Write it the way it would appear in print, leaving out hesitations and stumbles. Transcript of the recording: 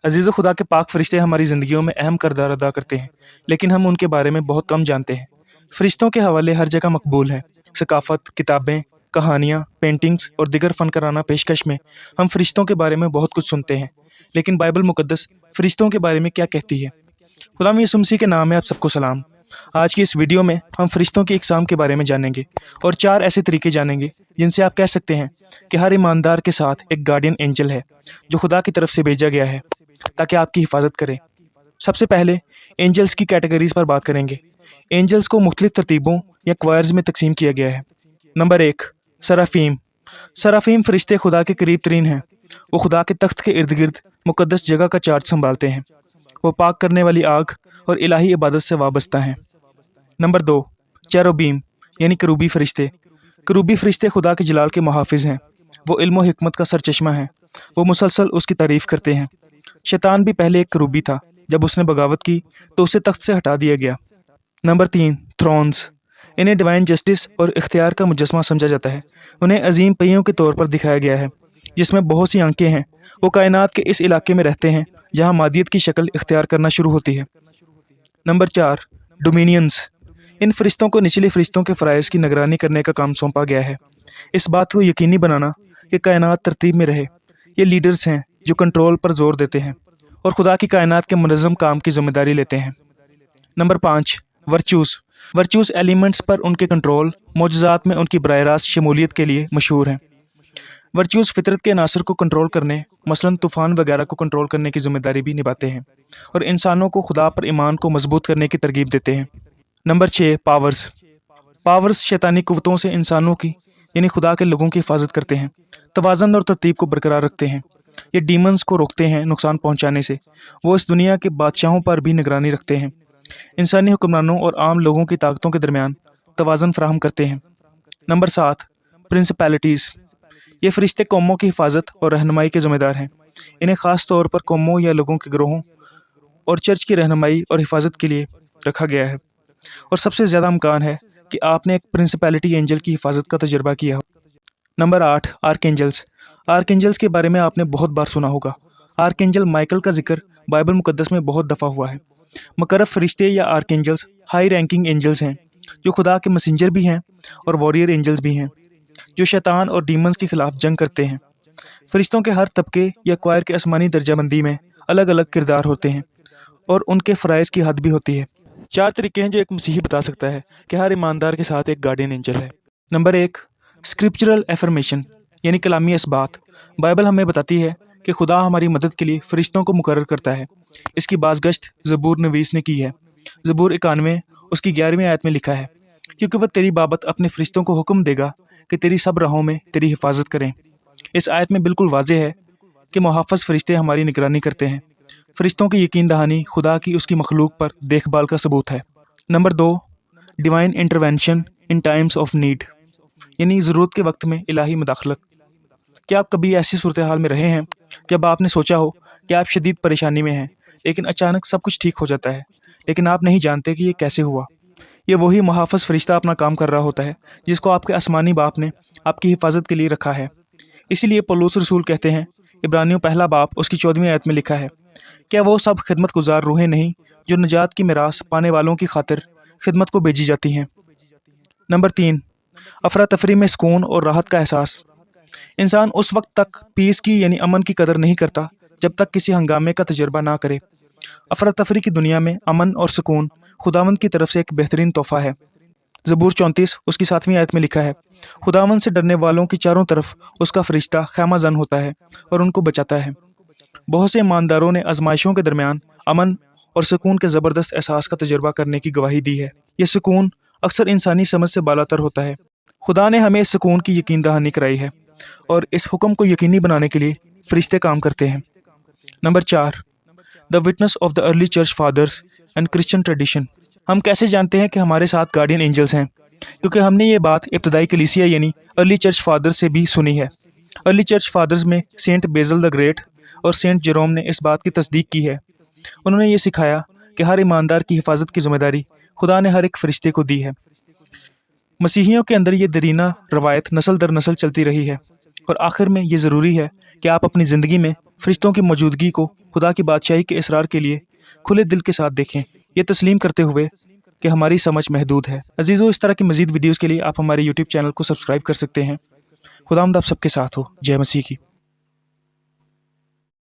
عزیز خدا کے پاک فرشتے ہماری زندگیوں میں اہم کردار ادا کرتے ہیں، لیکن ہم ان کے بارے میں بہت کم جانتے ہیں۔ فرشتوں کے حوالے ہر جگہ مقبول ہیں۔ ثقافت، کتابیں، کہانیاں، پینٹنگز اور دیگر فنکارانہ پیشکش میں ہم فرشتوں کے بارے میں بہت کچھ سنتے ہیں، لیکن بائبل مقدس فرشتوں کے بارے میں کیا کہتی ہے؟ خدا یسوع مسیح کے نام میں آپ سب کو سلام۔ آج کی اس ویڈیو میں ہم فرشتوں کی اقسام کے بارے میں جانیں گے اور 4 ایسے طریقے جانیں گے جن سے آپ کہہ سکتے ہیں کہ ہر ایماندار کے ساتھ ایک گارڈین اینجل ہے جو خدا کی طرف سے بھیجا گیا ہے تاکہ آپ کی حفاظت کرے۔ سب سے پہلے اینجلز کی کیٹیگریز پر بات کریں گے۔ اینجلز کو مختلف ترتیبوں یا کوائرز میں تقسیم کیا گیا ہے۔ نمبر 1، سرافیم۔ سرافیم فرشتے خدا کے قریب ترین ہیں۔ وہ خدا کے تخت کے ارد گرد مقدس جگہ کا چارج سنبھالتے ہیں۔ وہ پاک کرنے والی آگ اور الہی عبادت سے وابستہ ہیں۔ نمبر 2، چیروبیم یعنی کروبی فرشتے۔ کروبی فرشتے خدا کے جلال کے محافظ ہیں۔ وہ علم و حکمت کا سرچشمہ ہیں۔ وہ مسلسل اس کی تعریف کرتے ہیں۔ شیطان بھی پہلے ایک کروبی تھا، جب اس نے بغاوت کی تو اسے تخت سے ہٹا دیا گیا۔ Number 3، Thrones. انہیں ڈیوائن جسٹس اور اختیار کا مجسمہ سمجھا جاتا ہے۔ انہیں عظیم پہیوں کے طور پر دکھایا گیا ہے جس میں بہت سی آنکھیں ہیں۔ وہ کائنات کے اس علاقے میں رہتے ہیں جہاں مادیت کی شکل اختیار کرنا شروع ہوتی ہے۔ نمبر 4، ڈومینینز۔ ان فرشتوں کو نچلے فرشتوں کے فرائض کی نگرانی کرنے کا کام سونپا گیا ہے۔ اس بات کو یقینی بنانا کہ کائنات ترتیب میں رہے۔ یہ لیڈرز ہیں جو کنٹرول پر زور دیتے ہیں اور خدا کی کائنات کے منظم کام کی ذمہ داری لیتے ہیں۔ Number 5، virtues. ورچوز ایلیمنٹس پر ان کے کنٹرول، معجزات میں ان کی براہ راست شمولیت کے لیے مشہور ہیں۔ ورچوز فطرت کے عناصر کو کنٹرول کرنے، مثلاً طوفان وغیرہ کو کنٹرول کرنے کی ذمہ داری بھی نبھاتے ہیں اور انسانوں کو خدا پر ایمان کو مضبوط کرنے کی ترغیب دیتے ہیں۔ Number 6، powers. پاورز شیطانی قوتوں سے انسانوں کی یعنی خدا کے لوگوں کی حفاظت کرتے ہیں، توازن اور ترتیب کو برقرار رکھتے ہیں۔ یہ ڈیمنز کو روکتے ہیں نقصان پہنچانے سے۔ وہ اس دنیا کے بادشاہوں پر بھی نگرانی رکھتے ہیں، انسانی حکمرانوں اور عام لوگوں کی طاقتوں کے درمیان توازن فراہم کرتے ہیں۔ نمبر 7، پرنسپیلٹیز۔ یہ فرشتے قوموں کی حفاظت اور رہنمائی کے ذمہ دار ہیں۔ انہیں خاص طور پر قوموں یا لوگوں کے گروہوں اور چرچ کی رہنمائی اور حفاظت کے لیے رکھا گیا ہے، اور سب سے زیادہ امکان ہے کہ آپ نے ایک پرنسپیلٹی اینجل کی حفاظت کا تجربہ کیا ہو۔ نمبر 8، آرکینجلز۔ آرکینجلز کے بارے میں آپ نے بہت بار سنا ہوگا۔ آرکینجل مائیکل کا ذکر بائبل مقدس میں بہت دفعہ ہوا ہے۔ مقرب فرشتے یا آرکینجلز ہائی رینکنگ اینجلز ہیں جو خدا کے مسنجر بھی ہیں اور واریر اینجلز بھی ہیں جو شیطان اور ڈیمنز کے خلاف جنگ کرتے ہیں۔ فرشتوں کے ہر طبقے یا کوائر کے آسمانی درجہ بندی میں الگ الگ کردار ہوتے ہیں اور ان کے فرائض کی حد بھی ہوتی ہے۔ 4 طریقے ہیں جو ایک مسیحی بتا سکتا ہے کہ ہر ایماندار کے ساتھ ایک گارڈین اینجل ہے۔ نمبر 1، اسکرپچرل ایفرمیشن یعنی کلامی اثبات۔ بائبل ہمیں بتاتی ہے کہ خدا ہماری مدد کے لیے فرشتوں کو مقرر کرتا ہے۔ اس کی بازگشت زبور نویس نے کی ہے۔ زبور 91 اس کی 11ویں آیت میں لکھا ہے، کیونکہ وہ تیری بابت اپنے فرشتوں کو حکم دے گا کہ تیری سب راہوں میں تیری حفاظت کریں۔ اس آیت میں بالکل واضح ہے کہ محافظ فرشتے ہماری نگرانی کرتے ہیں۔ فرشتوں کی یقین دہانی خدا کی اس کی مخلوق پر دیکھ بھال کا ثبوت ہے۔ Number 2، divine intervention in Times of need یعنی ضرورت کے وقت میں الہی مداخلت۔ کیا آپ کبھی ایسی صورتحال میں رہے ہیں جب آپ نے سوچا ہو کہ آپ شدید پریشانی میں ہیں، لیکن اچانک سب کچھ ٹھیک ہو جاتا ہے، لیکن آپ نہیں جانتے کہ یہ کیسے ہوا؟ یہ وہی محافظ فرشتہ اپنا کام کر رہا ہوتا ہے جس کو آپ کے آسمانی باپ نے آپ کی حفاظت کے لیے رکھا ہے۔ اسی لیے پولس رسول کہتے ہیں، عبرانیوں 1 باب اس کی 14ویں آیت میں لکھا ہے، کیا وہ سب خدمت گزار روحیں نہیں جو نجات کی میراث پانے والوں کی خاطر خدمت کو بھیجی جاتی ہیں؟ نمبر 3، افراتفری میں سکون اور راحت کا احساس۔ انسان اس وقت تک پیس کی یعنی امن کی قدر نہیں کرتا جب تک کسی ہنگامے کا تجربہ نہ کرے۔ افراتفری کی دنیا میں امن اور سکون خداوند کی طرف سے ایک بہترین تحفہ ہے۔ زبور 34 اس کی 7ویں آیت میں لکھا ہے، خداوند سے ڈرنے والوں کی چاروں طرف اس کا فرشتہ خیمہ زن ہوتا ہے اور ان کو بچاتا ہے۔ بہت سے ایمانداروں نے آزمائشوں کے درمیان امن اور سکون کے زبردست احساس کا تجربہ کرنے کی گواہی دی ہے۔ یہ سکون اکثر انسانی سمجھ سے بالاتر ہوتا ہے۔ خدا نے ہمیں اس سکون کی یقین دہانی کرائی ہے اور اس حکم کو یقینی بنانے کے لیے فرشتے کام کرتے ہیں۔ Number 4، the witness of the early church fathers and Christian tradition. ہم کیسے جانتے ہیں کہ ہمارے ساتھ گارڈین اینجلز ہیں؟ کیونکہ ہم نے یہ بات ابتدائی کلیسیا یعنی ارلی چرچ فادرز سے بھی سنی ہے۔ ارلی چرچ فادرز میں سینٹ بیزل دا گریٹ اور سینٹ جیروم نے اس بات کی تصدیق کی ہے۔ انہوں نے یہ سکھایا کہ ہر ایماندار کی حفاظت کی ذمہ داری خدا نے ہر ایک فرشتے کو دی ہے۔ مسیحیوں کے اندر یہ دیرینہ روایت نسل در نسل چلتی رہی ہے، اور آخر میں یہ ضروری ہے کہ آپ اپنی زندگی میں فرشتوں کی موجودگی کو خدا کی بادشاہی کے اسرار کے لیے کھلے دل کے ساتھ دیکھیں، یہ تسلیم کرتے ہوئے کہ ہماری سمجھ محدود ہے۔ عزیزو، اس طرح کی مزید ویڈیوز کے لیے آپ ہمارے یوٹیوب چینل کو سبسکرائب کر سکتے ہیں۔ خداوند آپ سب کے ساتھ ہو۔ جے مسیح کی۔